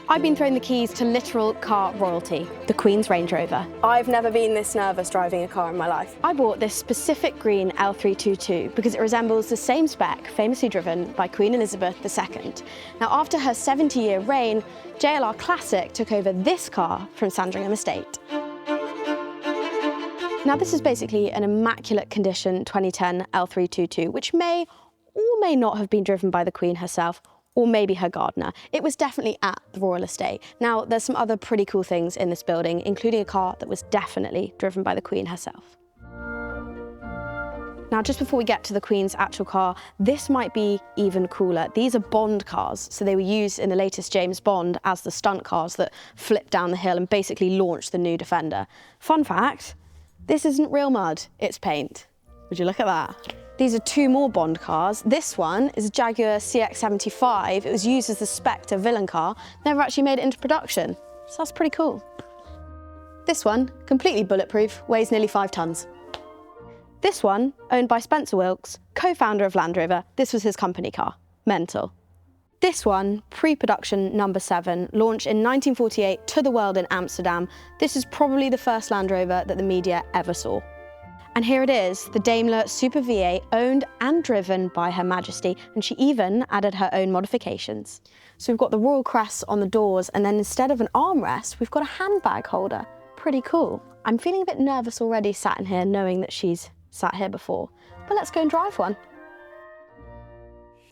I've been thrown the keys to literal car royalty, the Queen's Range Rover. I've never been this nervous driving a car in my life. I bought this specific green L322 because it resembles the same spec famously driven by Queen Elizabeth II. Now, after her 70-year reign, JLR Classic took over this car from Sandringham Estate. Now, this is basically an immaculate condition 2010 L322, which may or may not have been driven by the Queen herself, or maybe her gardener. It was definitely at the royal estate. Now, there's some other pretty cool things in this building, including a car that was definitely driven by the Queen herself. Now, just before we get to the Queen's actual car, this might be even cooler. These are Bond cars, so they were used in the latest James Bond as the stunt cars that flipped down the hill and basically launched the new Defender. Fun fact, this isn't real mud, it's paint. Would you look at that? These are two more Bond cars. This one is a Jaguar CX-75. It was used as the Spectre villain car, never actually made it into production. So that's pretty cool. This one, completely bulletproof, weighs nearly 5 tons. This one, owned by Spencer Wilkes, co-founder of Land Rover. This was his company car. Mental. This one, pre-production number 7, launched in 1948 to the world in Amsterdam. This is probably the first Land Rover that the media ever saw. And here it is, the Daimler Super V8, owned and driven by Her Majesty, and she even added her own modifications. So we've got the royal crest on the doors, and then instead of an armrest, we've got a handbag holder. Pretty cool. I'm feeling a bit nervous already sat in here, knowing that she's sat here before. But let's go and drive one.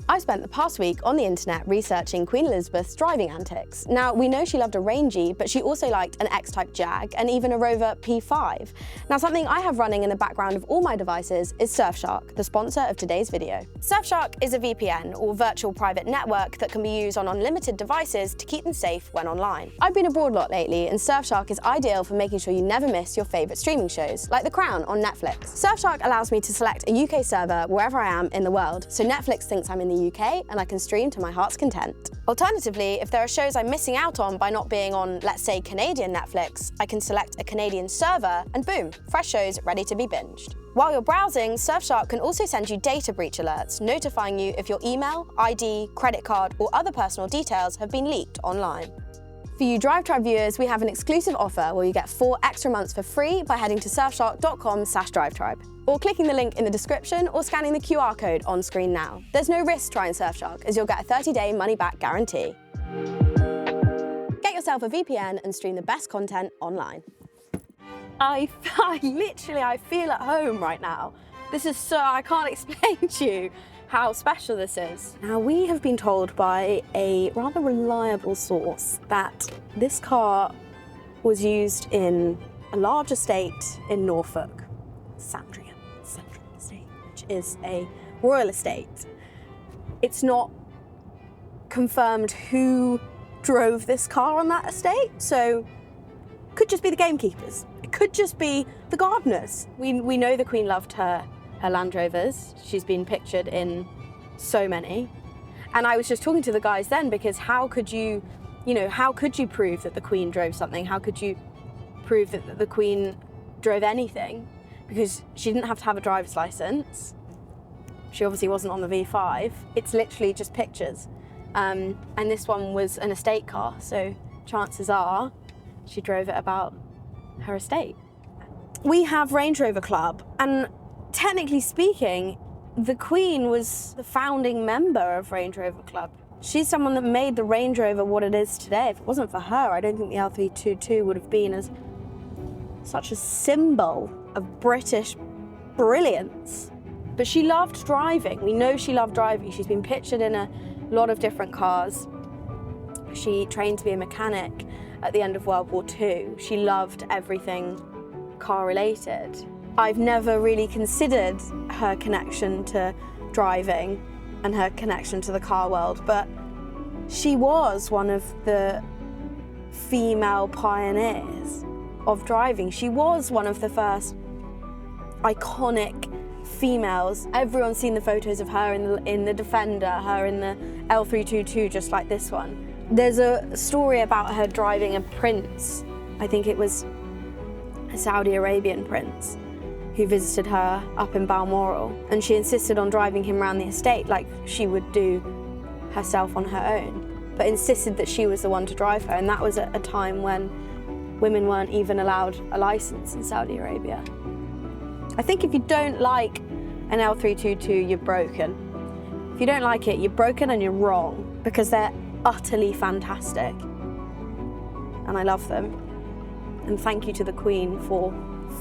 I spent the past week on the internet researching Queen Elizabeth's driving antics. Now, we know she loved a Rangey, but she also liked an X-Type Jag and even a Rover P5. Now, something I have running in the background of all my devices is Surfshark, the sponsor of today's video. Surfshark is a VPN, or virtual private network, that can be used on unlimited devices to keep them safe when online. I've been abroad a lot lately, and Surfshark is ideal for making sure you never miss your favourite streaming shows, like The Crown on Netflix. Surfshark allows me to select a UK server wherever I am in the world, so Netflix thinks I'm in the UK and I can stream to my heart's content. Alternatively, if there are shows I'm missing out on by not being on, let's say, Canadian Netflix, I can select a Canadian server and boom, fresh shows ready to be binged. While you're browsing, Surfshark can also send you data breach alerts, notifying you if your email, ID, credit card, or other personal details have been leaked online. For you DriveTribe viewers, we have an exclusive offer where you get 4 extra months for free by heading to surfshark.com/DriveTribe, or clicking the link in the description or scanning the QR code on screen now. There's no risk trying Surfshark, as you'll get a 30-day money-back guarantee. Get yourself a VPN and stream the best content online. I feel at home right now. This is so, I can't explain to you how special this is. Now, we have been told by a rather reliable source that this car was used in a large estate in Norfolk, Sandringham Estate, which is a royal estate. It's not confirmed who drove this car on that estate, so it could just be the gamekeepers. It could just be the gardeners. We know the Queen loved her Land Rovers. She's been pictured in so many. And I was just talking to the guys then, because how could you prove that the Queen drove something? How could you prove that the Queen drove anything? Because she didn't have to have a driver's license. She obviously wasn't on the V5. It's literally just pictures. And this one was an estate car, so chances are she drove it about her estate. We have Range Rover Club, and technically speaking, the Queen was the founding member of Range Rover Club. She's someone that made the Range Rover what it is today. If it wasn't for her, I don't think the L322 would have been as such a symbol of British brilliance. But she loved driving. We know she loved driving. She's been pictured in a lot of different cars. She trained to be a mechanic at the end of World War II. She loved everything car-related. I've never really considered her connection to driving and her connection to the car world, but she was one of the female pioneers of driving. She was one of the first iconic females. Everyone's seen the photos of her in the Defender, her in the L322, just like this one. There's a story about her driving a prince. I think it was a Saudi Arabian prince who visited her up in Balmoral, and she insisted on driving him around the estate like she would do herself on her own. but insisted that she was the one to drive her, and that was at a time when women weren't even allowed a license in Saudi Arabia. I think if you don't like an L322, you're broken. If you don't like it, you're broken and you're wrong, because they're utterly fantastic. And I love them. And thank you to the Queen for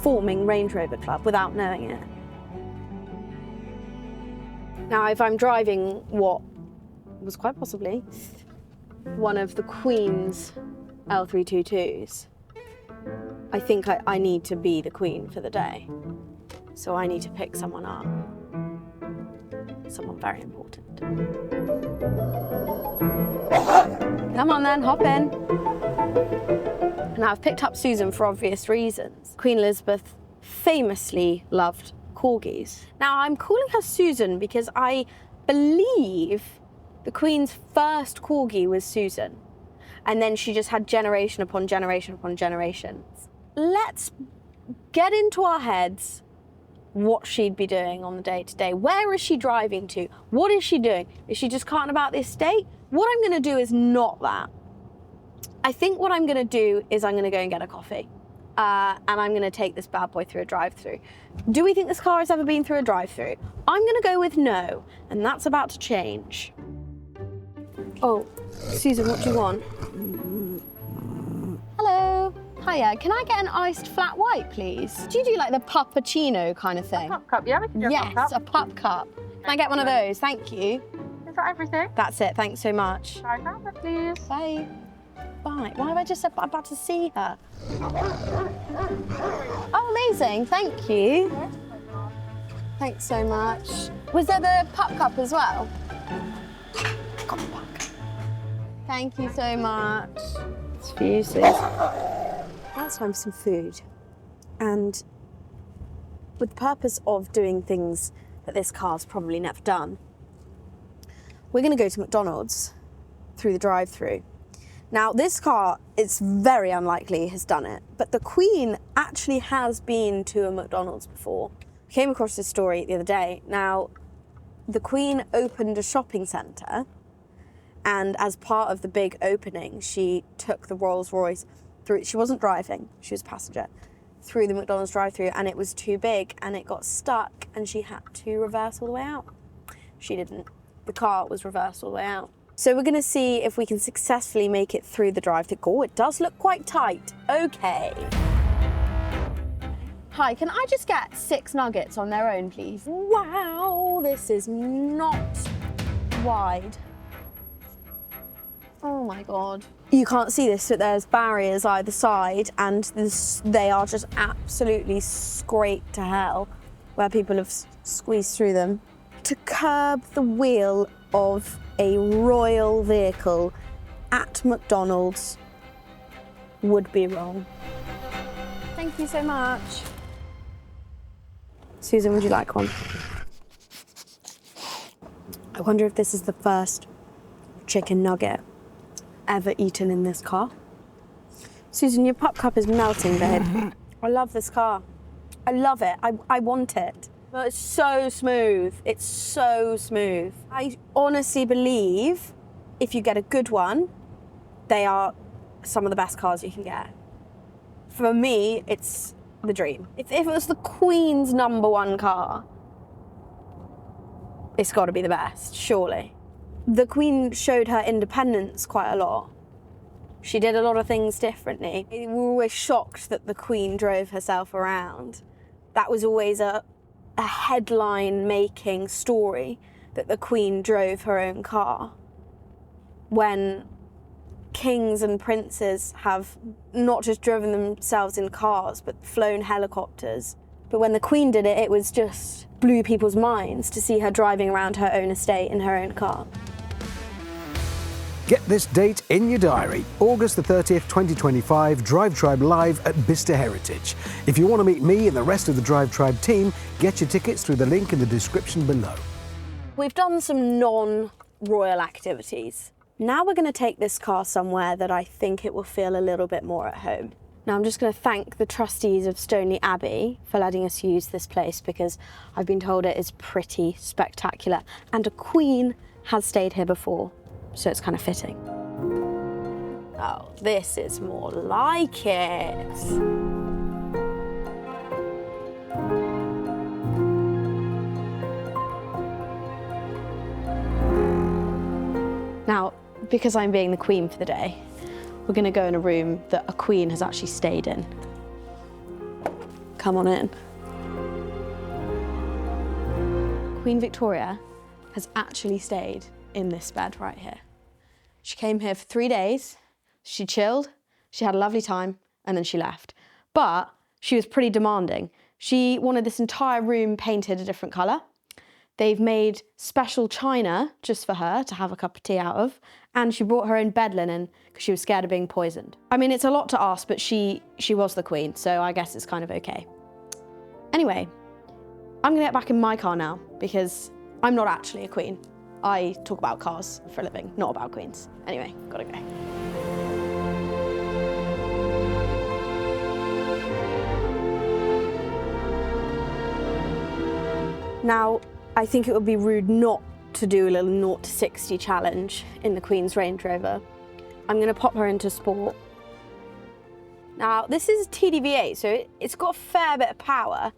forming Range Rover Club without knowing it. Now, if I'm driving what was quite possibly one of the Queen's L322s, I think I need to be the Queen for the day. So I need to pick someone up. Someone very important. Come on then, hop in. Now, I've picked up Susan for obvious reasons. Queen Elizabeth famously loved corgis. Now, I'm calling her Susan because I believe the Queen's first corgi was Susan. And then she just had generation upon generation upon generation. Let's get into our heads what she'd be doing on the day-to-day. Where is she driving to? What is she doing? Is she just carting about the estate? What I'm gonna do is not that. I think what I'm gonna do is I'm gonna go and get a coffee. And I'm gonna take this bad boy through a drive-through. Do we think this car has ever been through a drive-through? I'm gonna go with no, and that's about to change. Oh, Susan, what do you want? Hello. Hiya, can I get an iced flat white, please? Do you do like the puppuccino kind of thing? A pup cup, yeah? We can do Yes, a pup a pup cup. Can I get one of those? Thank you. Is that everything? That's it, thanks so much. Sorry, number, please. Bye. Bye. Why have I just said I'm about to see her? Oh, amazing, thank you. Thanks so much. Was there the pup cup as well? Got the pup cup. Thank you so much. It's for you, Sis. Now it's time for some food. And with the purpose of doing things that this car's probably never done, we're gonna go to McDonald's through the drive-through. Now, this car, it's very unlikely has done it, but the Queen actually has been to a McDonald's before. I came across this story the other day. Now, the Queen opened a shopping centre, and as part of the big opening, she took the Rolls-Royce through, she wasn't driving, she was a passenger, through the McDonald's drive-through, and it was too big and it got stuck and she had to reverse all the way out. She didn't. The car was reversed all the way out. So we're gonna see if we can successfully make it through the drive-through. Oh, it does look quite tight. Okay. Hi, can I just get 6 nuggets on their own, please? Wow, this is not wide. Oh my God. You can't see this, but there's barriers either side, and they are just absolutely scraped to hell where people have squeezed through them. To curb the wheel of a royal vehicle at McDonald's would be wrong. Thank you so much. Susan, would you like one? I wonder if this is the first chicken nugget ever eaten in this car. Susan, your pup cup is melting, babe. I love this car. I love it. I want it. But it's so smooth. It's so smooth. I honestly believe if you get a good one, they are some of the best cars you can get. For me, it's the dream. If it was the Queen's #1 car, it's got to be the best, surely. The Queen showed her independence quite a lot. She did a lot of things differently. We were always shocked that the Queen drove herself around. That was always a headline-making story, that the Queen drove her own car. When kings and princes have not just driven themselves in cars, but flown helicopters. But when the Queen did it, it was just blew people's minds to see her driving around her own estate in her own car. Get this date in your diary. August the 30th, 2025, DRIVETRIBE live at Bicester Heritage. If you want to meet me and the rest of the DRIVETRIBE team, get your tickets through the link in the description below. We've done some non-royal activities. Now we're going to take this car somewhere that I think it will feel a little bit more at home. Now I'm just going to thank the trustees of Stoneleigh Abbey for letting us use this place, because I've been told it is pretty spectacular and a Queen has stayed here before, so it's kind of fitting. Oh, this is more like it. Now, because I'm being the queen for the day, we're gonna go in a room that a queen has actually stayed in. Come on in. Queen Victoria has actually stayed in this bed right here. She came here for 3 days, she chilled, she had a lovely time, and then she left. But she was pretty demanding. She wanted this entire room painted a different colour. They've made special china just for her to have a cup of tea out of, and she brought her own bed linen because she was scared of being poisoned. I mean, it's a lot to ask, but she was the queen, so I guess it's kind of okay. Anyway, I'm gonna get back in my car now because I'm not actually a queen. I talk about cars for a living, not about queens. Anyway, gotta go. Now, I think it would be rude not to do a little 0 to 60 challenge in the Queen's Range Rover. I'm gonna pop her into sport. Now, this is a TDV8, so it's got a fair bit of power.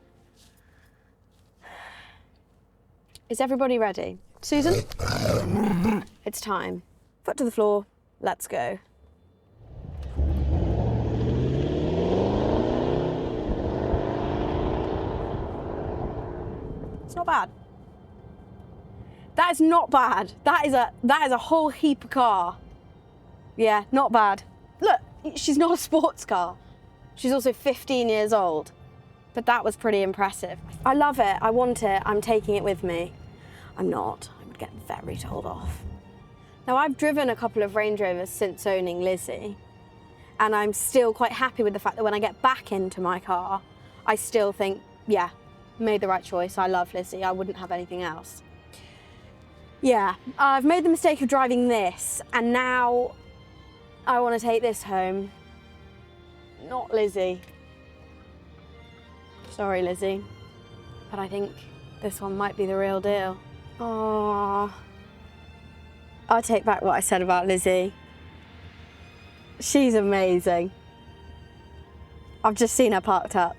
Is everybody ready? Susan? It's time. Foot to the floor, let's go. It's not bad. That is not bad. That is a whole heap of car. Yeah, not bad. Look, she's not a sports car. She's also 15 years old. But that was pretty impressive. I love it, I want it, I'm taking it with me. I'm not, I would get very told off. Now, I've driven a couple of Range Rovers since owning Lizzie, and I'm still quite happy with the fact that when I get back into my car, I still think, yeah, made the right choice. I love Lizzie, I wouldn't have anything else. Yeah, I've made the mistake of driving this, and now I want to take this home. Not Lizzie. Sorry, Lizzie, but I think this one might be the real deal. Oh, I'll take back what I said about Lizzie. She's amazing. I've just seen her parked up.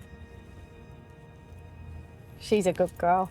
She's a good girl.